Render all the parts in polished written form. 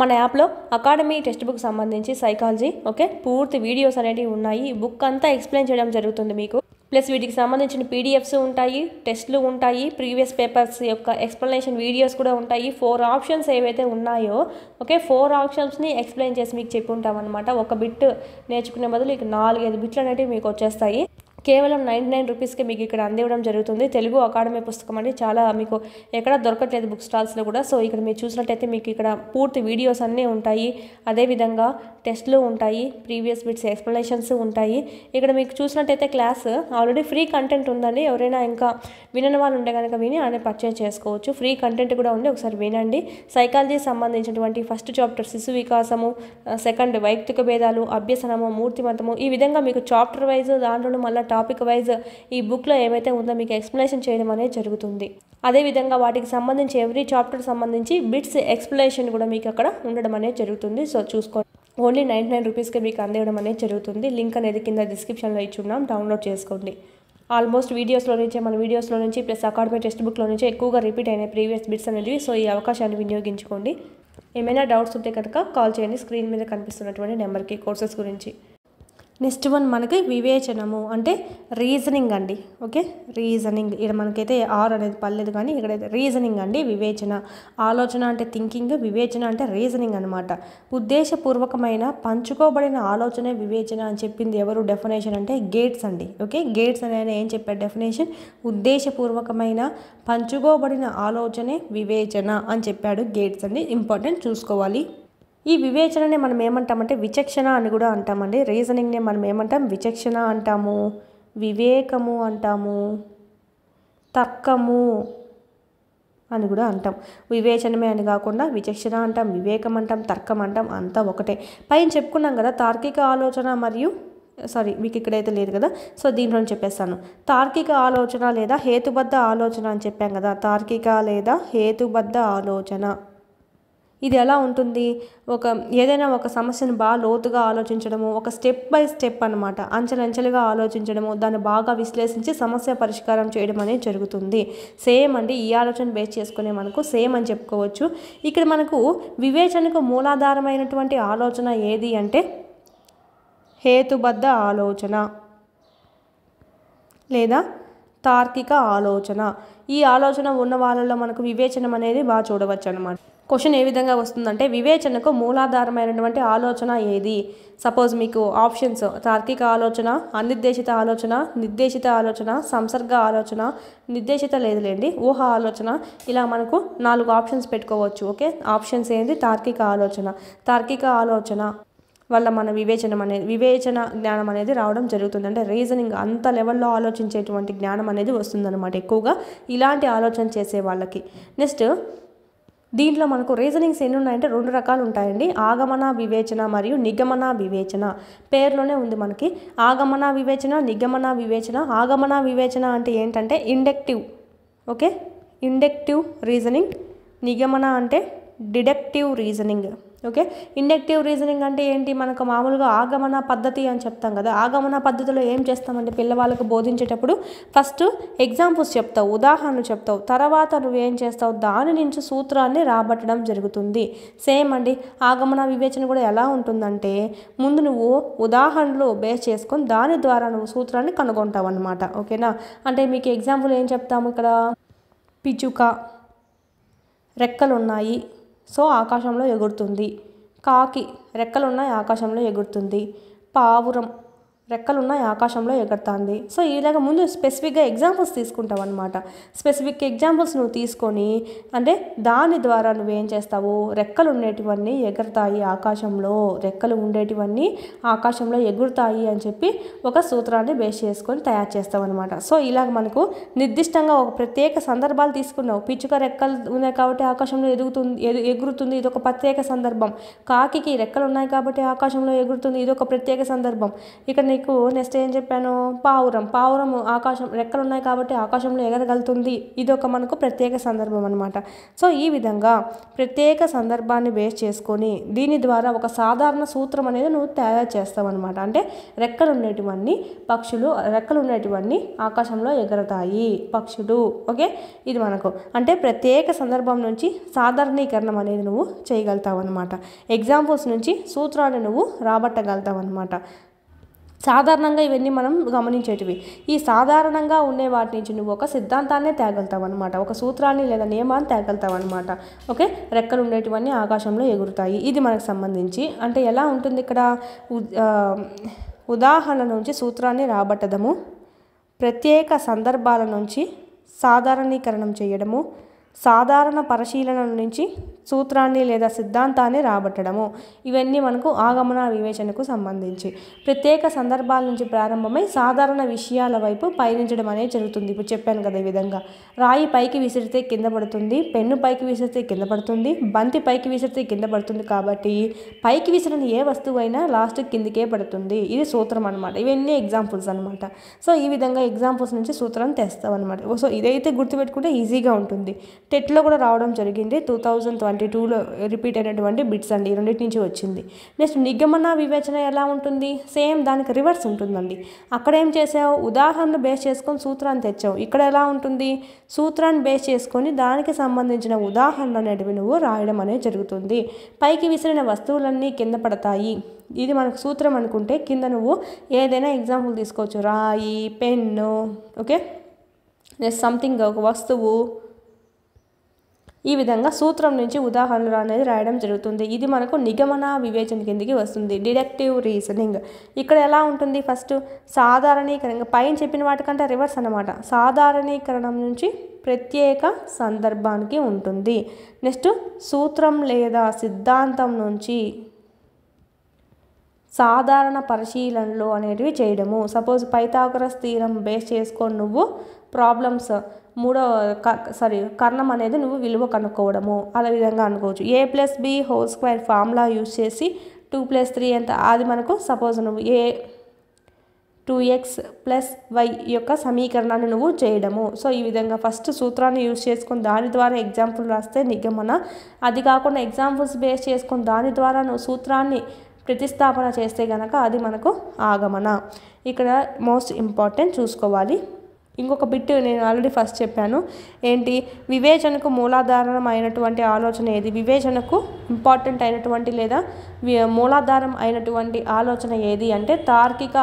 మన యాప్లో academy text book సంబంధించి సైకాలజీ ఓకే పూర్తి వీడియోస్ అనేటివి ఉన్నాయి. ఈ బుక్ అంతా ఎక్స్ప్లెయిన్ చేయడం జరుగుతుంది మీకు. ప్లస్ వీటికి సంబంధించిన పీడిఎఫ్స్ ఉంటాయి, టెస్ట్లు ఉంటాయి, ప్రీవియస్ పేపర్స్ యొక్క ఎక్స్ప్లెనేషన్ వీడియోస్ కూడా ఉంటాయి. 4 ఆప్షన్స్ ఏవైతే ఉన్నాయో ఓకే 4 ఆప్షన్స్ని ఎక్స్ప్లెయిన్ చేసి మీకు చెప్పి ఉంటాం అనమాట. ఒక బిట్ నేర్చుకునే బదులు ఇక 4-5 బిట్లు అనేవి మీకు వచ్చేస్తాయి. కేవలం 99 రూపీస్కి మీకు ఇక్కడ అందివ్వడం జరుగుతుంది. తెలుగు అకాడమీ పుస్తకం అండి. చాలా మీకు ఎక్కడ దొరకట్లేదు బుక్ స్టాల్స్లో కూడా. సో ఇక్కడ మీరు చూసినట్టయితే మీకు ఇక్కడ పూర్తి వీడియోస్ అన్నీ ఉంటాయి. అదేవిధంగా టెస్ట్లు ఉంటాయి, ప్రీవియస్ బిట్స్ ఎక్స్ప్లెనేషన్స్ ఉంటాయి. ఇక్కడ మీకు చూసినట్టయితే క్లాస్ ఆల్రెడీ ఫ్రీ కంటెంట్ ఉందండి. ఎవరైనా ఇంకా వినని వాళ్ళు ఉంటే కనుక విని అనేది పర్చేజ్ చేసుకోవచ్చు. ఫ్రీ కంటెంట్ కూడా ఉంది, ఒకసారి వినండి. సైకాలజీ సంబంధించినటువంటి ఫస్ట్ చాప్టర్ శిశు వికాసము, సెకండ్ వైయక్తిక భేదాలు, అభ్యసనము, మూర్తిమంతము, ఈ విధంగా మీకు చాప్టర్ వైజ్ దాంట్లో మళ్ళీ టాపిక్ వైజ్ ఈ బుక్లో ఏవైతే ఉందో మీకు ఎక్స్ప్లెనేషన్ చేయడం అనేది జరుగుతుంది. అదేవిధంగా వాటికి సంబంధించి ఎవ్రీ చాప్టర్ సంబంధించి బిట్స్ ఎక్స్ప్లెనేషన్ కూడా మీకు అక్కడ ఉండడం అనేది జరుగుతుంది. సో చూసుకోండి. ఓన్లీ 99 రూపీస్కి మీకు అందివ్వడం అనేది జరుగుతుంది. లింక్ అనేది కింద డిస్క్రిప్షన్లో ఇచ్చున్నాం, డౌన్లోడ్ చేసుకోండి. ఆల్మోస్ట్ మన వీడియోస్లో నుంచి ప్లస్ అకాడమీ టెక్స్ట్ బుక్లో నుంచి ఎక్కువగా రిపీట్ అయిన ప్రీవియస్ బిట్స్ అనేవి. సో ఈ అవకాశాన్ని వినియోగించుకోండి. ఏమైనా డౌట్స్ ఉంటే కనుక కాల్ చేయండి స్క్రీన్ మీద కనిపిస్తున్నటువంటి నెంబర్కి కోర్సెస్ గురించి. నెక్స్ట్ వన్ మనకి వివేచనము అంటే రీజనింగ్ అండి. ఓకే రీజనింగ్ ఇక్కడ మనకైతే ఆర్ అనేది పర్లేదు, కానీ ఇక్కడైతే రీజనింగ్ అండి. వివేచన, ఆలోచన అంటే థింకింగ్, వివేచన అంటే రీజనింగ్ అనమాట. ఉద్దేశపూర్వకమైన పంచుకోబడిన ఆలోచనే వివేచన అని చెప్పింది ఎవరు డెఫినేషన్ అంటే గేట్స్ అండి. ఓకే గేట్స్ అనే ఆయన ఏం చెప్పారు డెఫినేషన్? ఉద్దేశపూర్వకమైన పంచుకోబడిన ఆలోచనే వివేచన అని చెప్పాడు గేట్స్ అండి. ఇంపార్టెంట్, చూసుకోవాలి. ఈ వివేచననే మనం ఏమంటామంటే విచక్షణ అని కూడా అంటామండి. రీజనింగ్నే మనం ఏమంటాం? విచక్షణ అంటాము, వివేకము అంటాము, తర్కము అని కూడా అంటాం. వివేచనమే అని కాకుండా విచక్షణ అంటాం, వివేకం అంటాం, తర్కం అంటాం, అంతా ఒకటే. పైన చెప్పుకున్నాం కదా తార్కిక ఆలోచన మరియు మీకు ఇక్కడైతే లేదు కదా, సో దీంట్లో చెప్పేస్తాను. తార్కిక ఆలోచన లేదా హేతుబద్ధ ఆలోచన అని చెప్పాం కదా. తార్కిక లేదా హేతుబద్ధ ఆలోచన ఇది ఎలా ఉంటుంది? ఏదైనా ఒక సమస్యను బాగా లోతుగా ఆలోచించడము, ఒక స్టెప్ బై స్టెప్ అనమాట, అంచెలంచెలుగా ఆలోచించడము, దాన్ని బాగా విశ్లేషించి సమస్య పరిష్కారం చేయడం అనేది జరుగుతుంది. సేమ్ అండి, ఈ ఆలోచన బేస్ చేసుకునే మనకు సేమ్ అని చెప్పుకోవచ్చు. ఇక్కడ మనకు వివేచనకు మూలాధారమైనటువంటి ఆలోచన ఏది అంటే హేతుబద్ధ ఆలోచన లేదా తార్కిక ఆలోచన. ఈ ఆలోచన ఉన్న వాళ్ళలో మనకు వివేచనం అనేది బాగా చూడవచ్చు అనమాట. క్వశ్చన్ ఏ విధంగా వస్తుందంటే వివేచనకు మూలాధారమైనటువంటి ఆలోచన ఏది? సపోజ్ మీకు ఆప్షన్స్ తార్కిక ఆలోచన, అనిర్దేశిత ఆలోచన, నిర్దేశిత ఆలోచన, సంసర్గ ఆలోచన, నిర్దేశిత లేదులేండి ఊహ ఆలోచన, ఇలా మనకు 4 ఆప్షన్స్ పెట్టుకోవచ్చు. ఓకే ఆప్షన్స్ ఏంటి? తార్కిక ఆలోచన. తార్కిక ఆలోచన వల్ల మన వివేచన జ్ఞానం అనేది రావడం జరుగుతుంది. అంటే రీజనింగ్ అంత లెవెల్లో ఆలోచించేటువంటి జ్ఞానం అనేది వస్తుందన్నమాట ఎక్కువగా ఇలాంటి ఆలోచన చేసే వాళ్ళకి. నెక్స్ట్ దీంట్లో మనకు రీజనింగ్స్ ఎన్ని ఉన్నాయంటే 2 రకాలు ఉంటాయండి. ఆగమన వివేచన మరియు నిగమన వివేచన. పేరులోనే ఉంది మనకి ఆగమన వివేచన, నిగమన వివేచన. ఆగమన వివేచన అంటే ఏంటంటే ఇండక్టివ్, ఓకే ఇండక్టివ్ రీజనింగ్. నిగమన అంటే deductive reasoning. Okay inductive reasoning అంటే ఏంటి? మనకు మామూలుగా ఆగమన పద్ధతి అని చెప్తాం కదా. ఆగమన పద్ధతిలో ఏం చేస్తామంటే పిల్లవాళ్ళకు బోధించేటప్పుడు ఫస్ట్ ఎగ్జాంపుల్స్ చెప్తావు, ఉదాహరణలు చెప్తావు, తర్వాత నువ్వేం చేస్తావు దాని నుంచి సూత్రాన్ని రాబట్టడం జరుగుతుంది. సేమ్ అండి ఆగమన వివేచన కూడా ఎలా ఉంటుందంటే ముందు నువ్వు ఉదాహరణలు బేస్ చేసుకొని దాని ద్వారా నువ్వు సూత్రాన్ని కనుగొంటావు అనమాట. ఓకేనా? అంటే మీకు ఎగ్జాంపుల్ ఏం చెప్తాము ఇక్కడ? పిచ్చుక రెక్కలున్నాయి, సో ఆకాశంలో ఎగురుతుంది. కాకి రెక్కలున్నాయి, ఆకాశంలో ఎగురుతుంది. పావురం రెక్కలున్నాయి, ఆకాశంలో ఎగురుతుంది. సో ఇలాగ ముందు స్పెసిఫిక్గా ఎగ్జాంపుల్స్ తీసుకుంటావు అనమాట. స్పెసిఫిక్ ఎగ్జాంపుల్స్ నువ్వు తీసుకొని అంటే దాని ద్వారా నువ్వేం చేస్తావు? రెక్కలు ఉండేటివన్నీ ఎగురుతాయి ఆకాశంలో, రెక్కలు ఉండేటివన్నీ ఆకాశంలో ఎగురుతాయి అని చెప్పి ఒక సూత్రాన్ని బేస్ చేసుకొని తయారు చేస్తావు అనమాట. సో ఇలాగ మనకు నిర్దిష్టంగా ఒక ప్రత్యేక సందర్భాలు తీసుకున్నావు. పిచ్చుక రెక్కలు ఉన్నాయి కాబట్టి ఆకాశంలో ఎగురుతుంది, ఇది ఒక ప్రత్యేక సందర్భం. కాకి రెక్కలు ఉన్నాయి కాబట్టి ఆకాశంలో ఎగురుతుంది, ఇది ఒక ప్రత్యేక సందర్భం. ఇక్కడ నీకు మీకు నెక్స్ట్ ఏం చెప్పాను, పావురం ఆకాశం రెక్కలు ఉన్నాయి కాబట్టి ఆకాశంలో ఎగరగలుగుతుంది. ఇది ఒక మనకు ప్రత్యేక సందర్భం అనమాట. సో ఈ విధంగా ప్రత్యేక సందర్భాన్ని బేస్ చేసుకొని దీని ద్వారా ఒక సాధారణ సూత్రం అనేది నువ్వు తయారు చేస్తావు అనమాట. అంటే రెక్కలు ఉండేటివన్నీ ఆకాశంలో ఎగరతాయి పక్షులు. ఓకే, ఇది మనకు అంటే ప్రత్యేక సందర్భం నుంచి సాధారణీకరణం అనేది నువ్వు చేయగలుగుతావు అనమాట. ఎగ్జాంపుల్స్ నుంచి సూత్రాన్ని నువ్వు రాబట్టగలుగుతావు అనమాట. సాధారణంగా ఇవన్నీ మనం గమనించేటివి. ఈ సాధారణంగా ఉండే వాటి నుంచి నువ్వు ఒక సిద్ధాంతాన్ని తేగలుగుతావు అనమాట, ఒక సూత్రాన్ని లేదా నియమాన్ని తేగలుగుతావు అనమాట. ఓకే, రెక్కలు ఉండేటివన్నీ ఆకాశంలో ఎగురుతాయి. ఇది మనకు సంబంధించి అంటే ఎలా ఉంటుంది ఇక్కడ, ఉదాహరణ నుంచి సూత్రాన్ని రాబట్టడము, ప్రత్యేక సందర్భాల నుంచి సాధారణీకరణం చేయడము, సాధారణ పరిశీలన నుంచి సూత్రాన్ని లేదా సిద్ధాంతాన్ని రాబట్టడము, ఇవన్నీ మనకు ఆగమన వివేచనకు సంబంధించి. ప్రత్యేక సందర్భాల నుంచి ప్రారంభమై సాధారణ విషయాల వైపు పయనించడం అనేది జరుగుతుంది. ఇప్పుడు చెప్పాను కదా, ఈ విధంగా రాయి పైకి విసిరితే కింద పడుతుంది, పెన్ను పైకి విసిరితే కింద పడుతుంది, బంతి పైకి విసిరితే కింద పడుతుంది. కాబట్టి పైకి విసిరిన ఏ వస్తువు అయినా లాస్ట్ కిందికే పడుతుంది. ఇది సూత్రం అనమాట. ఇవన్నీ ఎగ్జాంపుల్స్ అనమాట. సో ఈ విధంగా ఎగ్జాంపుల్స్ నుంచి సూత్రాన్ని తెస్తాం అనమాట. సో ఇదైతే గుర్తుపెట్టుకుంటే ఈజీగా ఉంటుంది. టెట్లో కూడా రావడం జరిగింది, 2022లో రిపీట్ అయినటువంటి బిట్స్ అండి. ఈ రెండింటి నుంచి వచ్చింది. నెక్స్ట్ నిగమన వివేచన ఎలా ఉంటుంది, సేమ్ దానికి రివర్స్ ఉంటుందండి. అక్కడ ఏం చేసావు, ఉదాహరణను బేస్ చేసుకొని సూత్రాన్ని తెచ్చావు. ఇక్కడ ఎలా ఉంటుంది, సూత్రాన్ని బేస్ చేసుకొని దానికి సంబంధించిన ఉదాహరణలు అనేటివి నువ్వు రాయడం అనేది జరుగుతుంది. పైకి విసిరిన వస్తువులన్నీ కింద పడతాయి, ఇది మనకు సూత్రం అనుకుంటే కింద నువ్వు ఏదైనా ఎగ్జాంపుల్ తీసుకోవచ్చు, రాయి, పెన్ను, ఓకే, నెక్స్ట్ సంథింగ్ ఒక వస్తువు. ఈ విధంగా సూత్రం నుంచి ఉదాహరణలు అనేది రాయడం జరుగుతుంది. ఇది మనకు నిగమన వివేచన కిందికి వస్తుంది, డిడక్టివ్ రీజనింగ్. ఇక్కడ ఎలా ఉంటుంది, ఫస్ట్ సాధారణీకరణ, పైన చెప్పిన వాటికంటే రివర్స్ అన్నమాట. సాధారణీకరణం నుంచి ప్రత్యేక సందర్భానికి ఉంటుంది. నెక్స్ట్ సూత్రం లేదా సిద్ధాంతం నుంచి సాధారణ పరిశీలనలు అనేటివి చేయడము. సపోజ్ పైథాగరస్ థీరం బేస్ చేసుకొని నువ్వు ప్రాబ్లమ్స్ కర్ణం అనేది నువ్వు విలువ కనుక్కోవడము, అలా విధంగా అనుకోవచ్చు. a+b² ఫార్ములా యూజ్ చేసి 2+3 ఎంత, అది మనకు సపోజ్ నువ్వు 2x+y యొక్క సమీకరణాన్ని నువ్వు చేయడము. సో ఈ విధంగా ఫస్ట్ సూత్రాన్ని యూజ్ చేసుకొని దాని ద్వారా ఎగ్జాంపుల్ రాస్తే నిగమన. అది కాకుండా ఎగ్జాంపుల్స్ బేస్ చేసుకొని దాని ద్వారా నువ్వు సూత్రాన్ని ప్రతిస్థాపన చేస్తే కనుక అది మనకు ఆగమన. ఇక్కడ మోస్ట్ ఇంపార్టెంట్ చూసుకోవాలి. ఇంకొక బిట్ నేను ఆల్రెడీ ఫస్ట్ చెప్పాను, ఏంటి, వివేచనకు మూలాధారం అయినటువంటి ఆలోచన ఏది, వివేచనకు ఇంపార్టెంట్ అయినటువంటి లేదా మూలాధారం అయినటువంటి ఆలోచన ఏది అంటే తార్కిక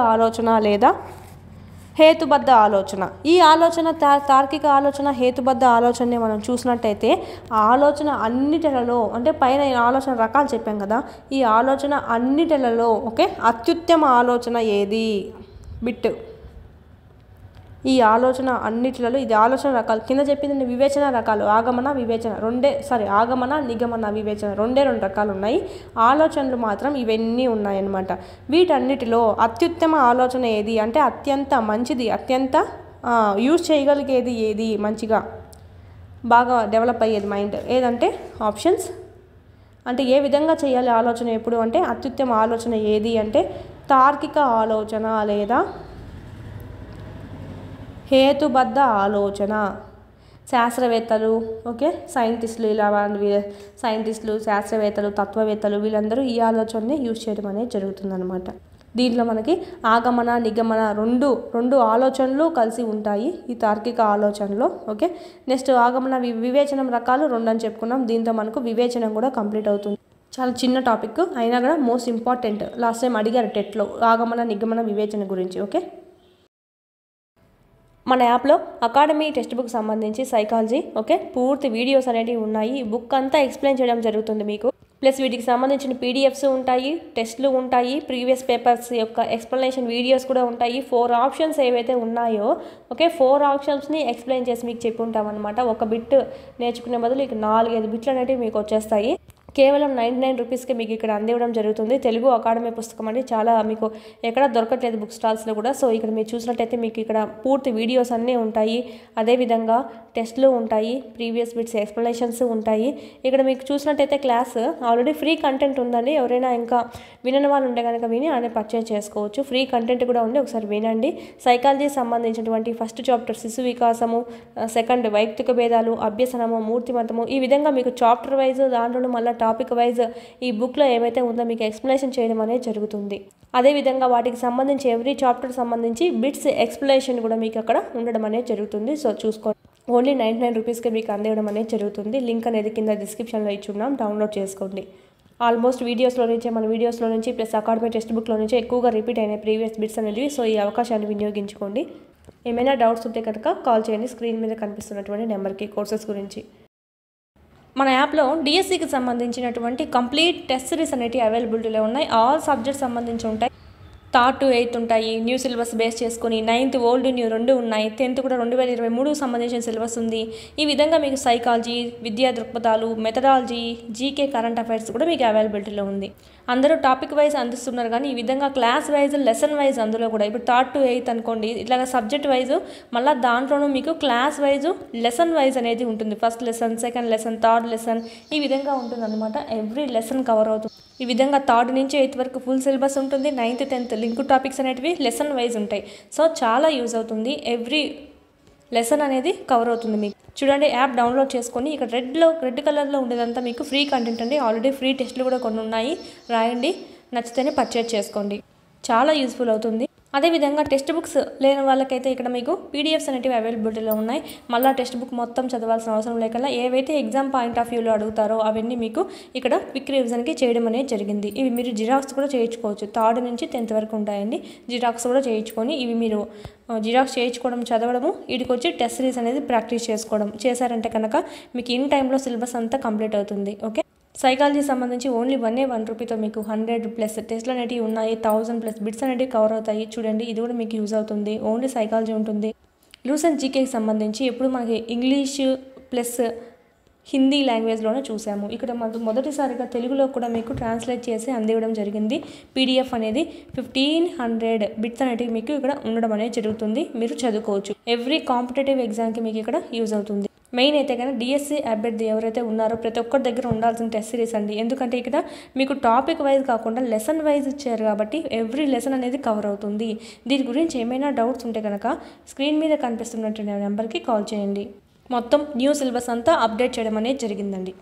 ఆలోచన లేదా హేతుబద్ధ ఆలోచన. ఈ ఆలోచన తార్కిక ఆలోచన, హేతుబద్ధ ఆలోచనని మనం చూసినట్టయితే ఆలోచన అన్నిటిలలో, అంటే పైన ఆలోచన రకాలు చెప్పాం కదా, ఈ ఆలోచన అన్నిటిలలో ఓకే అత్యుత్తమ ఆలోచన ఏది బిట్. ఈ ఆలోచన అన్నిటిలలో, ఇది ఆలోచన రకాలు కింద చెప్పింది వివేచన రకాలు, ఆగమన వివేచన ఆగమన నిగమన వివేచన రెండే రకాలు ఉన్నాయి. ఆలోచనలు మాత్రం ఇవన్నీ ఉన్నాయన్నమాట. వీటన్నిటిలో అత్యుత్తమ ఆలోచన ఏది అంటే అత్యంత మంచిది, అత్యంత యూజ్ చేయగలిగేది ఏది, మంచిగా బాగా డెవలప్ అయ్యేది మైండ్ ఏదంటే ఆప్షన్స్. అంటే ఏ విధంగా చేయాలి ఆలోచన ఎప్పుడు అంటే అత్యుత్తమ ఆలోచన ఏది అంటే తార్కిక ఆలోచన లేదా హేతుబద్ధ ఆలోచన. శాస్త్రవేత్తలు ఓకే సైంటిస్టులు, శాస్త్రవేత్తలు, తత్వవేత్తలు వీళ్ళందరూ ఈ ఆలోచనని యూజ్ చేయడం అనేది జరుగుతుందన్నమాట. దీంట్లో మనకి ఆగమన నిగమన రెండు ఆలోచనలు కలిసి ఉంటాయి ఈ తార్కిక ఆలోచనలో. ఓకే, నెక్స్ట్ ఆగమన వివేచనం రకాలు 2 అని చెప్పుకున్నాం. దీంతో మనకు వివేచనం కూడా కంప్లీట్ అవుతుంది. చాలా చిన్న టాపిక్ అయినా కూడా మోస్ట్ ఇంపార్టెంట్. లాస్ట్ టైం అడిగారు టెట్లో ఆగమన నిగమన వివేచన గురించి. ఓకే, మన యాప్లో అకాడమీ టెక్స్ట్ బుక్ సంబంధించి సైకాలజీ ఓకే పూర్తి వీడియోస్ అనేవి ఉన్నాయి. ఈ బుక్ అంతా ఎక్స్ప్లెయిన్ చేయడం జరుగుతుంది మీకు. ప్లస్ వీటికి సంబంధించిన పీడిఎఫ్స్ ఉంటాయి, టెస్ట్లు ఉంటాయి, ప్రీవియస్ పేపర్స్ యొక్క ఎక్స్ప్లెనేషన్ వీడియోస్ కూడా ఉంటాయి. 4 ఆప్షన్స్ ఏవైతే ఉన్నాయో ఓకే 4 ఆప్షన్స్ని ఎక్స్ప్లెయిన్ చేసి మీకు చెప్పి ఉంటామన్నమాట. ఒక బిట్ నేర్చుకునే బదులు ఇక 4-5 బిట్లు అనేవి మీకు వచ్చేస్తాయి. కేవలం 99 రూపీస్కి మీకు ఇక్కడ అందివ్వడం జరుగుతుంది. తెలుగు అకాడమీ పుస్తకం అండి. చాలా మీకు ఎక్కడ దొరకట్లేదు బుక్ స్టాల్స్లో కూడా. సో ఇక్కడ మీరు చూసినట్టయితే మీకు ఇక్కడ పూర్తి వీడియోస్ అన్నీ ఉంటాయి. అదేవిధంగా టెస్ట్లు ఉంటాయి, ప్రీవియస్ బిట్స్ ఎక్స్ప్లెనేషన్స్ ఉంటాయి. ఇక్కడ మీకు చూసినట్టయితే క్లాస్ ఆల్రెడీ ఫ్రీ కంటెంట్ ఉందండి. ఎవరైనా ఇంకా వినని వాళ్ళు ఉంటే కనుక విని ఆయన పర్చేజ్ చేసుకోవచ్చు. ఫ్రీ కంటెంట్ కూడా ఉంది, ఒకసారి వినండి. సైకాలజీ సంబంధించినటువంటి ఫస్ట్ చాప్టర్ శిశు వికాసము, సెకండ్ వైయక్తిక భేదాలు, అభ్యసనము, మూర్తిమతము, ఈ విధంగా మీకు చాప్టర్ వైజ్ దాంట్లో మళ్ళీ టాపిక్ వైజ్ ఈ బుక్లో ఏవైతే ఉందో మీకు ఎక్స్ప్లెనేషన్ చేయడం అనేది జరుగుతుంది. అదేవిధంగా వాటికి సంబంధించి ఎవ్రీ చాప్టర్ సంబంధించి బిట్స్ ఎక్స్ప్లెనేషన్ కూడా మీకు అక్కడ ఉండడం అనేది జరుగుతుంది. సో చూసుకోండి. ఓన్లీ 99 రూపీస్కి మీకు అందివ్వడం అనేది జరుగుతుంది. లింక్ అనేది కింద డిస్క్రిప్షన్లో ఇచ్చున్నాం, డౌన్లోడ్ చేసుకోండి. ఆల్మోస్ట్ మన వీడియోస్లో నుంచి ప్లస్ అకాడమీ టెక్స్ట్ బుక్లో నుంచి ఎక్కువగా రిపీట్ అయిన ప్రీవియస్ బిట్స్ అనేవి. సో ఈ అవకాశాన్ని వినియోగించుకోండి. ఏమైనా డౌట్స్ ఉంటే కనుక కాల్ చేయండి స్క్రీన్ మీద కనిపిస్తున్నటువంటి నెంబర్కి కోర్సెస్ గురించి. మన యాప్లో డిఎస్సికి సంబంధించినటువంటి కంప్లీట్ టెస్ట్ సిరీస్ అనేవి అవైలబిలిటీలో ఉన్నాయి. ఆల్ సబ్జెక్ట్స్ సంబంధించి ఉంటాయి. 3rd to 8th ఉంటాయి. న్యూ సిలబస్ బేస్ చేసుకుని 9th ఓల్డ్ న్యూ 2 ఉన్నాయి. 10th కూడా 2023 సంబంధించిన సిలబస్ ఉంది. ఈ విధంగా మీకు సైకాలజీ, విద్యా దృక్పథాలు, మెథడాలజీ, జీకే, కరెంట్ అఫైర్స్ కూడా మీకు అవైలబిలిటీలో ఉంది. అందరూ టాపిక్ వైజ్ అందిస్తున్నారు కానీ ఈ విధంగా క్లాస్ వైజ్, లెసన్ వైజ్ అందులో కూడా ఇప్పుడు 3rd to 8th అనుకోండి, ఇట్లాగా సబ్జెక్ట్ వైజ్ మళ్ళీ దాంట్లోనూ మీకు క్లాస్ వైజ్, లెసన్ వైజ్ అనేది ఉంటుంది. First lesson, second lesson, third lesson, ఈ విధంగా ఉంటుంది అనమాట. ఎవ్రీ లెసన్ కవర్ అవుతుంది. ఈ విధంగా 3rd నుంచి 8th వరకు ఫుల్ సిలబస్ ఉంటుంది. 9th, 10th లింక్ టాపిక్స్ అనేటివి లెసన్ వైజ్ ఉంటాయి. సో చాలా యూజ్ అవుతుంది. ఎవ్రీ లెసన్ అనేది కవర్ అవుతుంది మీకు. చూడండి, యాప్ డౌన్లోడ్ చేసుకొని ఇక్కడ రెడ్ కలర్లో ఉండేదంతా మీకు ఫ్రీ కంటెంట్ అండి. ఆల్రెడీ ఫ్రీ టెస్ట్లు కూడా కొన్ని ఉన్నాయి. రాయండి, నచ్చితేనే పర్చేజ్ చేసుకోండి. చాలా యూస్ఫుల్ అవుతుంది. అదేవిధంగా టెక్స్ట్ బుక్స్ లేని వాళ్ళకైతే ఇక్కడ మీకు పీడిఎఫ్స్ అనేవి అవైలబిలిటీలో ఉన్నాయి. మళ్ళీ టెక్స్ట్ బుక్ మొత్తం చదవాల్సిన అవసరం లేకుండా ఏవైతే ఎగ్జామ్ పాయింట్ ఆఫ్ వ్యూలో అడుగుతారో అవన్నీ మీకు ఇక్కడ క్విక్ రివిజన్కి చేయడం అనేది జరిగింది. ఇవి మీరు జిరాక్స్ కూడా చేయించుకోవచ్చు. 3rd నుంచి 10th వరకు ఉంటాయండి. జిరాక్స్ కూడా చేయించుకొని ఇవి మీరు జిరాక్స్ చేయించుకోవడం, చదవడము, వీటికి వచ్చి టెస్ట్ సిరీస్ అనేది ప్రాక్టీస్ చేసుకోవడం చేశారంటే కనుక మీకు ఇన్ టైంలో సిలబస్ అంతా కంప్లీట్ అవుతుంది. ఓకే, సైకాలజీ సంబంధించి ఓన్లీ 1 రూపీతో మీకు 100+ టెస్ట్లు అనేవి ఉన్నాయి. 1000+ బిట్స్ అనేవి కవర్ అవుతాయి. చూడండి, ఇది కూడా మీకు యూజ్ అవుతుంది. ఓన్లీ సైకాలజీ ఉంటుంది. లూసెంట్ జీకేకి సంబంధించి ఎప్పుడు మనకి ఇంగ్లీష్ ప్లస్ హిందీ లాంగ్వేజ్లోనే చూసాము. ఇక్కడ మొదటిసారిగా తెలుగులో కూడా మీకు ట్రాన్స్లేట్ చేసి అందివ్వడం జరిగింది. పీడిఎఫ్ అనేది 1500 బిట్స్ అనేవి మీకు ఇక్కడ ఉండడం అనేది జరుగుతుంది. మీరు చదువుకోవచ్చు. ఎవ్రీ కాంపిటేటివ్ ఎగ్జామ్కి మీకు ఇక్కడ యూజ్ అవుతుంది. మెయిన్ అయితే కానీ డిఎస్సి అభ్యర్థి ఎవరైతే ఉన్నారో ప్రతి ఒక్కరి దగ్గర ఉండాల్సిన టెస్ట్ సిరీస్ అండి. ఎందుకంటే ఇక్కడ మీకు టాపిక్ వైజ్ కాకుండా లెసన్ వైజ్ ఇచ్చారు కాబట్టి ఎవ్రీ లెసన్ అనేది కవర్ అవుతుంది. దీని గురించి ఏమైనా డౌట్స్ ఉంటే కనుక స్క్రీన్ మీద కనిపిస్తున్నటువంటి నెంబర్కి కాల్ చేయండి. మొత్తం న్యూ సిలబస్ అంతా అప్డేట్ చేయడం అనేది జరిగిందండి.